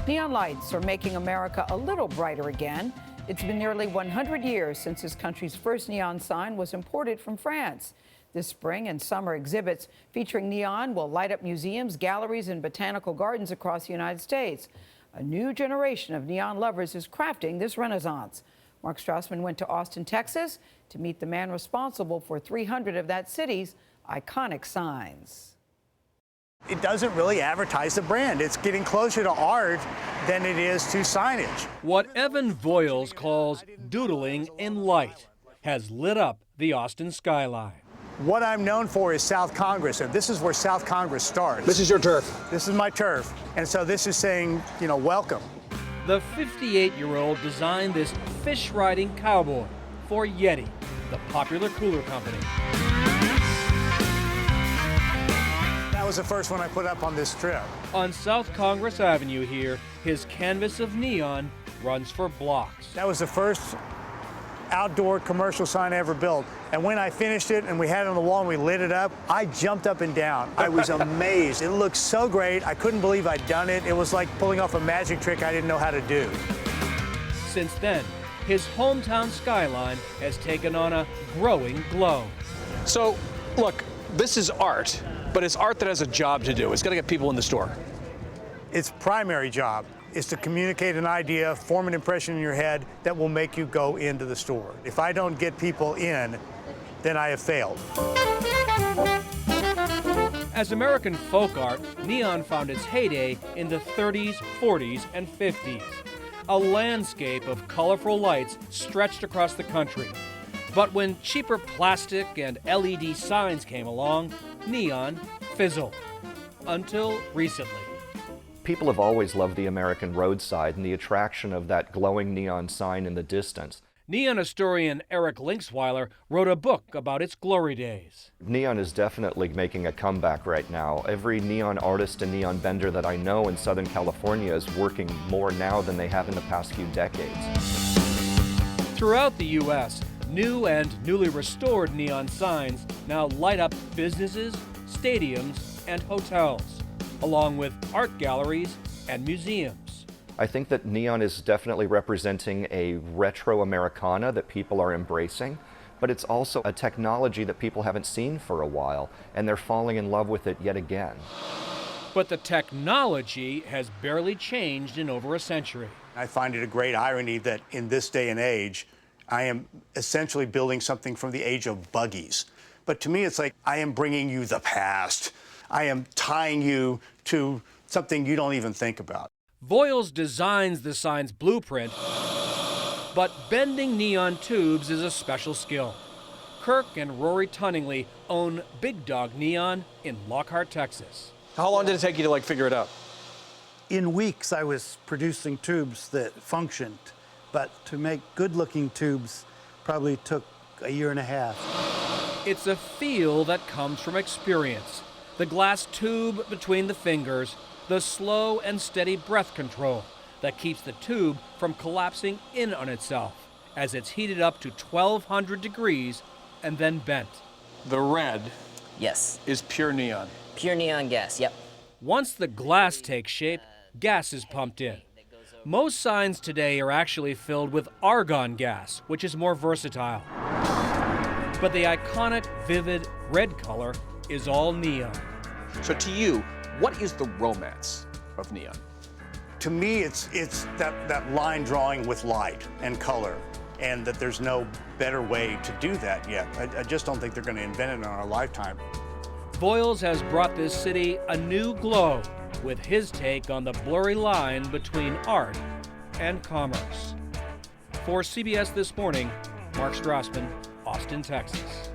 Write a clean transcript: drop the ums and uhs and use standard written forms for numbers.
Neon lights are making America a little brighter again. It's been nearly 100 years since this country's first neon sign was imported from France. This spring and summer exhibits featuring neon will light up museums, galleries, and botanical gardens across the United States. A new generation of neon lovers is crafting this renaissance. Mark Strassmann went to Austin, Texas, to meet the man responsible for 300 of that city's iconic signs. It doesn't really advertise the brand. It's getting closer to art than it is to signage. What Evan Voiles calls doodling in light has lit up the Austin skyline. What I'm known for is South Congress, and this is where South Congress starts. This is your turf. This is my turf. And so this is saying, welcome. The 58-year-old designed this fish-riding cowboy for Yeti, the popular cooler company. That was the first one I put up on this trip. On South Congress Avenue here, his canvas of neon runs for blocks. That was the first outdoor commercial sign I ever built. And when I finished it and we had it on the wall and we lit it up, I jumped up and down. I was amazed. It looked so great. I couldn't believe I'd done it. It was like pulling off a magic trick I didn't know how to do. Since then, his hometown skyline has taken on a growing glow. So, look, this is art, but it's art that has a job to do. It's got to get people in the store. Its primary job is to communicate an idea, form an impression in your head that will make you go into the store. If I don't get people in, then I have failed. As American folk art, neon found its heyday in the 30s, 40s, and 50s. A landscape of colorful lights stretched across the country. But when cheaper plastic and LED signs came along, neon fizzled. Until recently. People have always loved the American roadside and the attraction of that glowing neon sign in the distance. Neon historian Eric Linksweiler wrote a book about its glory days. Neon is definitely making a comeback right now. Every neon artist and neon vendor that I know in Southern California is working more now than they have in the past few decades. Throughout the U.S., new and newly restored neon signs now light up businesses, stadiums, and hotels, along with art galleries and museums. I think that neon is definitely representing a retro Americana that people are embracing, but it's also a technology that people haven't seen for a while, and they're falling in love with it yet again. But the technology has barely changed in over a century. I find it a great irony that in this day and age, I am essentially building something from the age of buggies. But to me, it's like I am bringing you the past. I am tying you to something you don't even think about. Voiles designs the sign's blueprint, but bending neon tubes is a special skill. Kirk and Rory Tunningley own Big Dog Neon in Lockhart, Texas. How long did it take you to figure it out? In weeks, I was producing tubes that functioned, but to make good-looking tubes probably took a year and a half. It's a feel that comes from experience. The glass tube between the fingers, the slow and steady breath control that keeps the tube from collapsing in on itself as it's heated up to 1,200 degrees and then bent. The red Yes. is pure neon. Pure neon gas, yep. Once the glass takes shape, gas is pumped in. Most signs today are actually filled with argon gas, which is more versatile. But the iconic, vivid red color is all neon. So to you, what is the romance of neon? To me, it's that line drawing with light and color, and that there's no better way to do that yet. I just don't think they're going to invent it in our lifetime. Voiles has brought this city a new glow with his take on the blurry line between art and commerce. For CBS This Morning, Mark Strassmann, Austin, Texas.